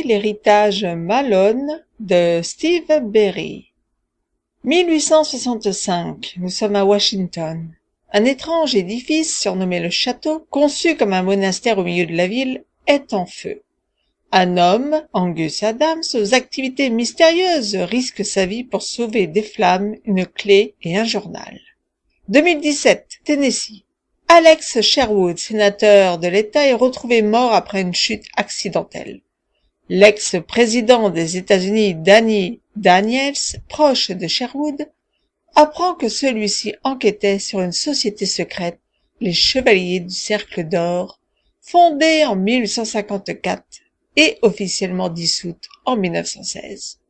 voici l'héritage Malone de Steve Berry. 1865, nous sommes à Washington. Un étrange édifice, surnommé le château, conçu comme un monastère au milieu de la ville, est en feu. Un homme, Angus Adams, aux activités mystérieuses, risque sa vie pour sauver des flammes, une clé et un journal. 2017, Tennessee. Alex Sherwood, sénateur de l'État, est retrouvé mort après une chute accidentelle. L'ex-président des États-Unis, Danny Daniels, proche de Sherwood, apprend que celui-ci enquêtait sur une société secrète, les Chevaliers du Cercle d'Or, fondée en 1854 et officiellement dissoute en 1916.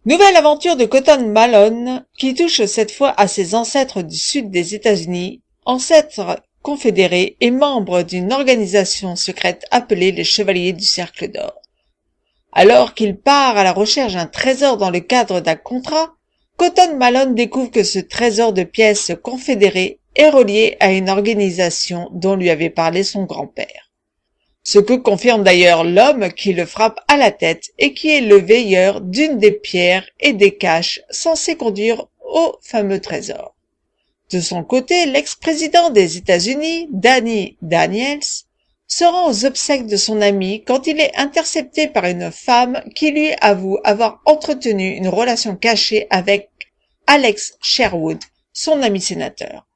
Nouvelle aventure de Cotton Malone, qui touche cette fois à ses ancêtres du sud des États-Unis, ancêtres confédérés et membres d'une organisation secrète appelée les Chevaliers du Cercle d'Or. Alors qu'il part à la recherche d'un trésor dans le cadre d'un contrat, Cotton Malone découvre que ce trésor de pièces confédérées est relié à une organisation dont lui avait parlé son grand-père. Ce que confirme d'ailleurs l'homme qui le frappe à la tête et qui est le veilleur d'une des pierres et des caches censées conduire au fameux trésor. De son côté, l'ex-président des États-Unis, Danny Daniels, se rend aux obsèques de son ami quand il est intercepté par une femme qui lui avoue avoir entretenu une relation cachée avec Alex Sherwood, son ami sénateur.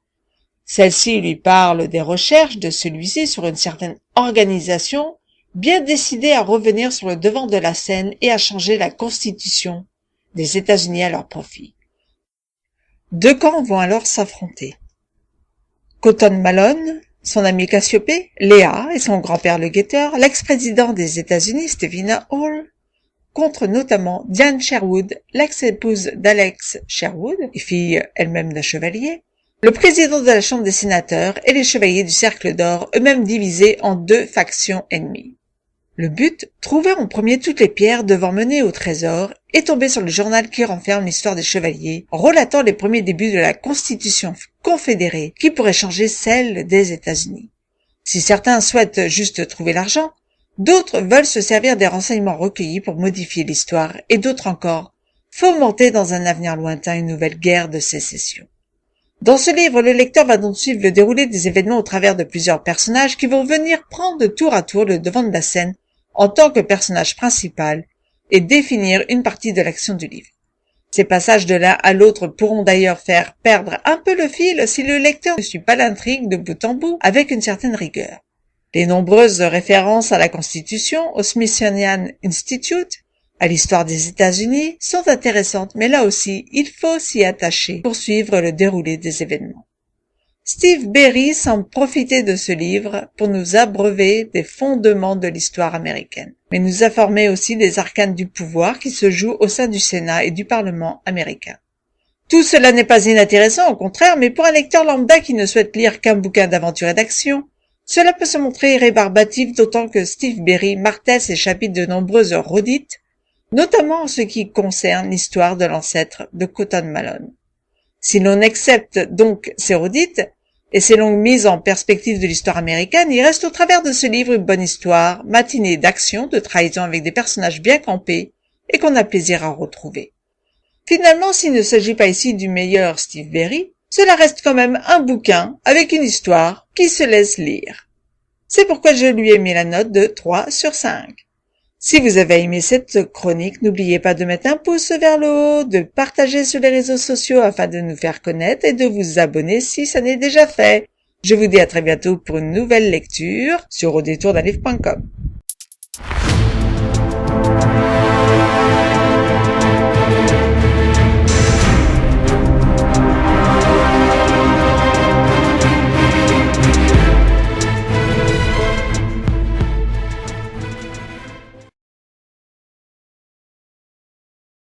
Celle-ci lui parle des recherches de celui-ci sur une certaine organisation, bien décidée à revenir sur le devant de la scène et à changer la constitution des États-Unis à leur profit. Deux camps vont alors s'affronter. Cotton Malone, son ami Cassiopée, Léa et son grand-père le guetteur, l'ex-président des États-Unis, Stephen Hall, contre notamment Diane Sherwood, l'ex-épouse d'Alex Sherwood, et fille elle-même d'un chevalier, le président de la Chambre des sénateurs et les Chevaliers du Cercle d'Or, eux-mêmes divisés en deux factions ennemies. Le but, trouver en premier toutes les pierres devant mener au trésor et tomber sur le journal qui renferme l'histoire des chevaliers, relatant les premiers débuts de la Constitution confédérée qui pourrait changer celle des États-Unis. Si certains souhaitent juste trouver l'argent, d'autres veulent se servir des renseignements recueillis pour modifier l'histoire et d'autres encore fomenter dans un avenir lointain une nouvelle guerre de sécession. Dans ce livre, le lecteur va donc suivre le déroulé des événements au travers de plusieurs personnages qui vont venir prendre tour à tour le devant de la scène en tant que personnage principal et définir une partie de l'action du livre. Ces passages de l'un à l'autre pourront d'ailleurs faire perdre un peu le fil si le lecteur ne suit pas l'intrigue de bout en bout avec une certaine rigueur. Les nombreuses références à la Constitution, au Smithsonian Institute, à l'histoire des États-Unis sont intéressantes, mais là aussi, il faut s'y attacher pour suivre le déroulé des événements. Steve Berry semble profiter de ce livre pour nous abreuver des fondements de l'histoire américaine, mais nous informer aussi des arcanes du pouvoir qui se jouent au sein du Sénat et du Parlement américain. Tout cela n'est pas inintéressant, au contraire, mais pour un lecteur lambda qui ne souhaite lire qu'un bouquin d'aventure et d'action, cela peut se montrer rébarbatif, d'autant que Steve Berry martèle ses chapitres de nombreuses redites, notamment en ce qui concerne l'histoire de l'ancêtre de Cotton Malone. Si l'on accepte donc ces redites et ces longues mises en perspective de l'histoire américaine, il reste au travers de ce livre une bonne histoire, matinée d'action, de trahison avec des personnages bien campés et qu'on a plaisir à retrouver. Finalement, s'il ne s'agit pas ici du meilleur Steve Berry, cela reste quand même un bouquin avec une histoire qui se laisse lire. C'est pourquoi je lui ai mis la note de 3 sur 5. Si vous avez aimé cette chronique, n'oubliez pas de mettre un pouce vers le haut, de partager sur les réseaux sociaux afin de nous faire connaître et de vous abonner si ça n'est déjà fait. Je vous dis à très bientôt pour une nouvelle lecture sur audétourdunlivre.com.